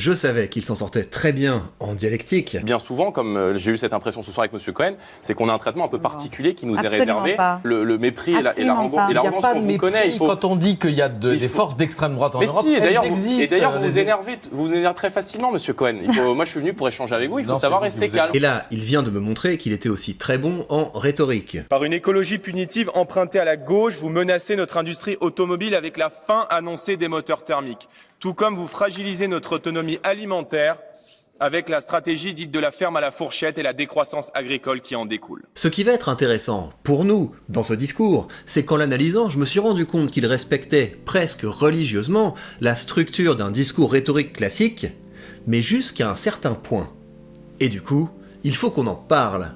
Je savais qu'il s'en sortait très bien en dialectique. Bien souvent, comme j'ai eu cette impression ce soir avec M. Cohen, c'est qu'on a un traitement un peu particulier qui nous est Absolument réservé. pas. Le mépris et l'arrogance Il n'y a pas de qu'on vous mépris connaît. quand on dit qu'il y a des forces d'extrême droite en Mais Europe. si, et d'ailleurs, elles existent. vous vous énervez très facilement, M. Cohen. Moi, je suis venu pour échanger avec vous, il faut Non, savoir c'est vous rester qui vous calme. Et là, il vient de me montrer qu'il était aussi très bon en rhétorique. Par une écologie punitive empruntée à la gauche, vous menacez notre industrie automobile avec la fin annoncée des moteurs thermiques. Tout comme vous fragilisez notre autonomie alimentaire avec la stratégie dite de la ferme à la fourchette et la décroissance agricole qui en découle. Ce qui va être intéressant pour nous dans ce discours, c'est qu'en l'analysant, je me suis rendu compte qu'il respectait presque religieusement la structure d'un discours rhétorique classique, mais jusqu'à un certain point. Et du coup, il faut qu'on en parle.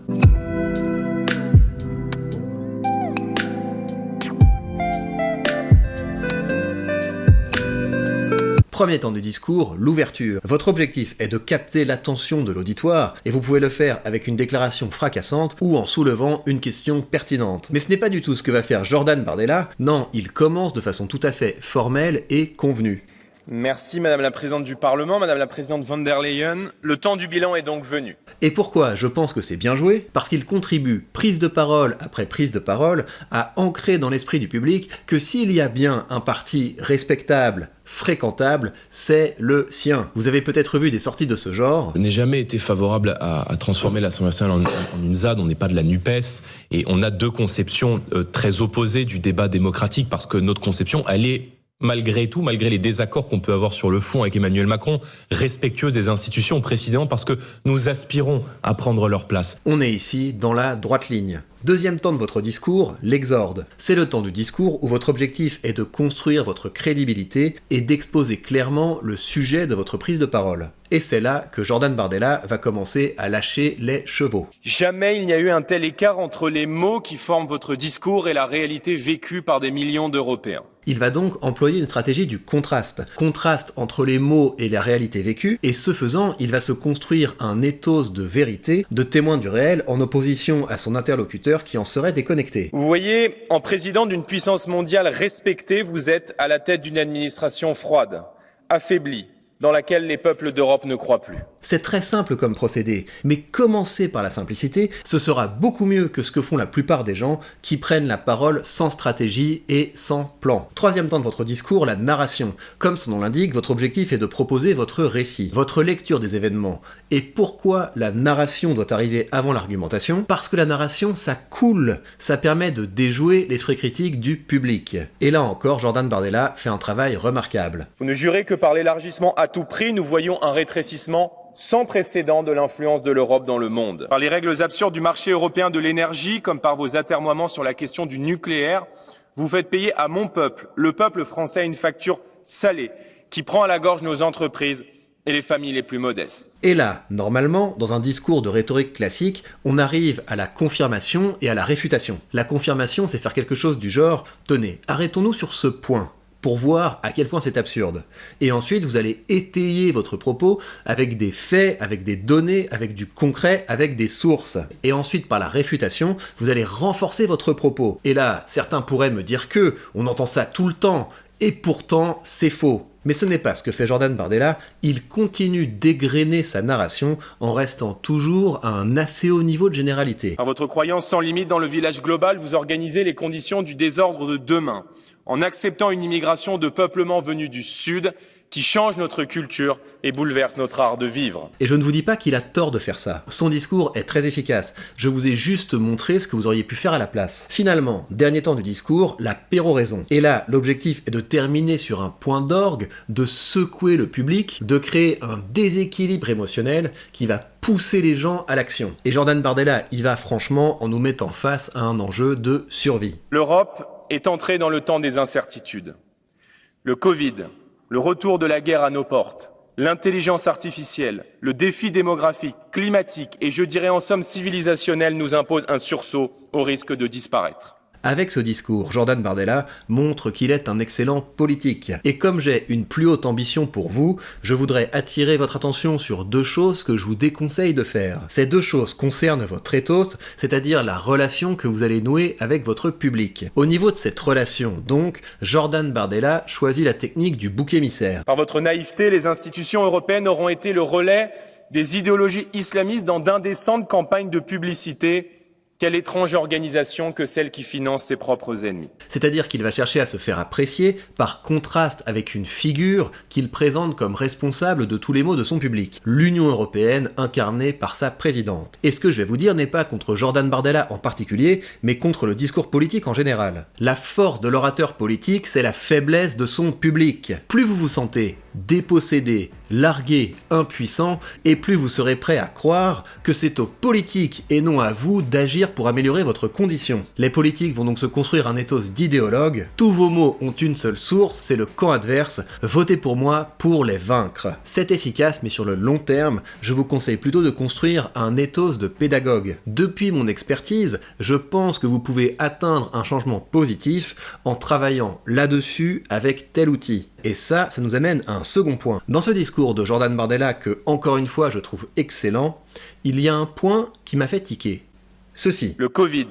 Premier temps du discours, l'ouverture. Votre objectif est de capter l'attention de l'auditoire, et vous pouvez le faire avec une déclaration fracassante ou en soulevant une question pertinente. Mais ce n'est pas du tout ce que va faire Jordan Bardella, non, il commence de façon tout à fait formelle et convenue. Merci Madame la Présidente du Parlement, Madame la Présidente von der Leyen. Le temps du bilan est donc venu. Et pourquoi je pense que c'est bien joué? Parce qu'il contribue, prise de parole après prise de parole, à ancrer dans l'esprit du public que s'il y a bien un parti respectable, fréquentable, c'est le sien. Vous avez peut-être vu des sorties de ce genre. Je n'ai jamais été favorable à transformer l'Assemblée nationale en une ZAD, on n'est pas de la NUPES, et on a deux conceptions très opposées du débat démocratique, parce que notre conception, elle est malgré tout, malgré les désaccords qu'on peut avoir sur le fond avec Emmanuel Macron, respectueuse des institutions, précisément parce que nous aspirons à prendre leur place. On est ici dans la droite ligne. Deuxième temps de votre discours, l'exorde. C'est le temps du discours où votre objectif est de construire votre crédibilité et d'exposer clairement le sujet de votre prise de parole. Et c'est là que Jordan Bardella va commencer à lâcher les chevaux. Jamais il n'y a eu un tel écart entre les mots qui forment votre discours et la réalité vécue par des millions d'Européens. Il va donc employer une stratégie du contraste. Contraste entre les mots et la réalité vécue, et ce faisant, il va se construire un ethos de vérité, de témoin du réel, en opposition à son interlocuteur qui en serait déconnecté. Vous voyez, en président d'une puissance mondiale respectée, vous êtes à la tête d'une administration froide, affaiblie, dans laquelle les peuples d'Europe ne croient plus. C'est très simple comme procédé, mais commencer par la simplicité, ce sera beaucoup mieux que ce que font la plupart des gens qui prennent la parole sans stratégie et sans plan. Troisième temps de votre discours, la narration. Comme son nom l'indique, votre objectif est de proposer votre récit, votre lecture des événements. Et pourquoi la narration doit arriver avant l'argumentation? Parce que la narration, ça coule, ça permet de déjouer l'esprit critique du public. Et là encore, Jordan Bardella fait un travail remarquable. Vous ne jurez que par l'élargissement à tout prix, nous voyons un rétrécissement sans précédent de l'influence de l'Europe dans le monde. Par les règles absurdes du marché européen de l'énergie, comme par vos atermoiements sur la question du nucléaire, vous faites payer à mon peuple, le peuple français, une facture salée qui prend à la gorge nos entreprises et les familles les plus modestes. Et là, normalement, dans un discours de rhétorique classique, on arrive à la confirmation et à la réfutation. La confirmation, c'est faire quelque chose du genre « Tenez, arrêtons-nous sur ce point ». Pour voir à quel point c'est absurde. Et ensuite, vous allez étayer votre propos avec des faits, avec des données, avec du concret, avec des sources. Et ensuite, par la réfutation, vous allez renforcer votre propos. Et là, certains pourraient me dire que, on entend ça tout le temps, et pourtant, c'est faux. Mais ce n'est pas ce que fait Jordan Bardella, il continue d'égrener sa narration en restant toujours à un assez haut niveau de généralité. Par votre croyance sans limite dans le village global, vous organisez les conditions du désordre de demain, en acceptant une immigration de peuplement venue du Sud qui change notre culture et bouleverse notre art de vivre. Et je ne vous dis pas qu'il a tort de faire ça. Son discours est très efficace. Je vous ai juste montré ce que vous auriez pu faire à la place. Finalement, dernier temps du discours, la péroraison. Et là, l'objectif est de terminer sur un point d'orgue, de secouer le public, de créer un déséquilibre émotionnel qui va pousser les gens à l'action. Et Jordan Bardella y va franchement en nous mettant face à un enjeu de survie. L'Europe est entrée dans le temps des incertitudes. Le Covid, le retour de la guerre à nos portes, l'intelligence artificielle, le défi démographique, climatique et je dirais en somme civilisationnel nous imposent un sursaut au risque de disparaître. Avec ce discours, Jordan Bardella montre qu'il est un excellent politique. Et comme j'ai une plus haute ambition pour vous, je voudrais attirer votre attention sur 2 choses que je vous déconseille de faire. Ces 2 choses concernent votre ethos, c'est-à-dire la relation que vous allez nouer avec votre public. Au niveau de cette relation, donc, Jordan Bardella choisit la technique du bouc émissaire. Par votre naïveté, les institutions européennes auront été le relais des idéologies islamistes dans d'indécentes campagnes de publicité. Quelle étrange organisation que celle qui finance ses propres ennemis. C'est-à-dire qu'il va chercher à se faire apprécier par contraste avec une figure qu'il présente comme responsable de tous les maux de son public, l'Union européenne incarnée par sa présidente. Et ce que je vais vous dire n'est pas contre Jordan Bardella en particulier, mais contre le discours politique en général. La force de l'orateur politique, c'est la faiblesse de son public. Plus vous vous sentez dépossédé, largué, impuissant, et plus vous serez prêt à croire que c'est aux politiques et non à vous d'agir pour améliorer votre condition. Les politiques vont donc se construire un ethos d'idéologue. Tous vos mots ont une seule source, c'est le camp adverse. Votez pour moi pour les vaincre. C'est efficace, mais sur le long terme, je vous conseille plutôt de construire un ethos de pédagogue. Depuis mon expertise, je pense que vous pouvez atteindre un changement positif en travaillant là-dessus avec tel outil. Et ça nous amène à un second point. Dans ce discours de Jordan Bardella, que, encore une fois, je trouve excellent, il y a un point qui m'a fait tiquer. Ceci. Le Covid,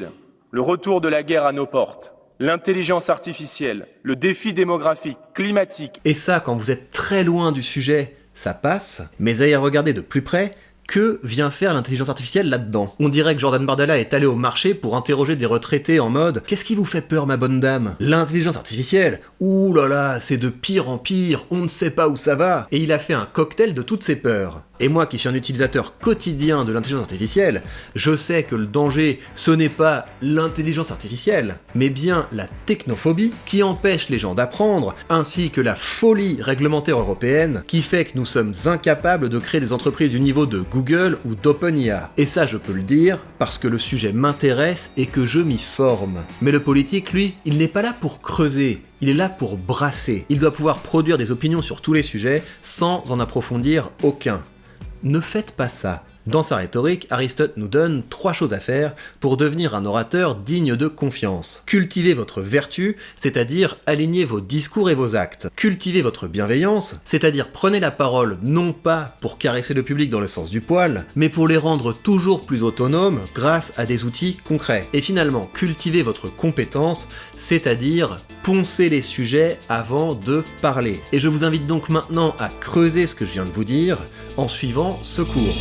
le retour de la guerre à nos portes, l'intelligence artificielle, le défi démographique, climatique. Et ça, quand vous êtes très loin du sujet, ça passe, mais à y regarder de plus près, que vient faire l'intelligence artificielle là-dedans? On dirait que Jordan Bardella est allé au marché pour interroger des retraités en mode « Qu'est-ce qui vous fait peur, ma bonne dame? L'intelligence artificielle? Ouh là là, c'est de pire en pire, on ne sait pas où ça va !» Et il a fait un cocktail de toutes ces peurs. Et moi qui suis un utilisateur quotidien de l'intelligence artificielle, je sais que le danger, ce n'est pas l'intelligence artificielle, mais bien la technophobie qui empêche les gens d'apprendre, ainsi que la folie réglementaire européenne qui fait que nous sommes incapables de créer des entreprises du niveau de Google ou d'OpenIA. Et ça, je peux le dire parce que le sujet m'intéresse et que je m'y forme. Mais le politique, lui, il n'est pas là pour creuser. Il est là pour brasser. Il doit pouvoir produire des opinions sur tous les sujets sans en approfondir aucun. Ne faites pas ça. Dans sa rhétorique, Aristote nous donne 3 choses à faire pour devenir un orateur digne de confiance. Cultivez votre vertu, c'est-à-dire alignez vos discours et vos actes. Cultivez votre bienveillance, c'est-à-dire prenez la parole non pas pour caresser le public dans le sens du poil, mais pour les rendre toujours plus autonomes grâce à des outils concrets. Et finalement, cultivez votre compétence, c'est-à-dire poncez les sujets avant de parler. Et je vous invite donc maintenant à creuser ce que je viens de vous dire en suivant ce cours.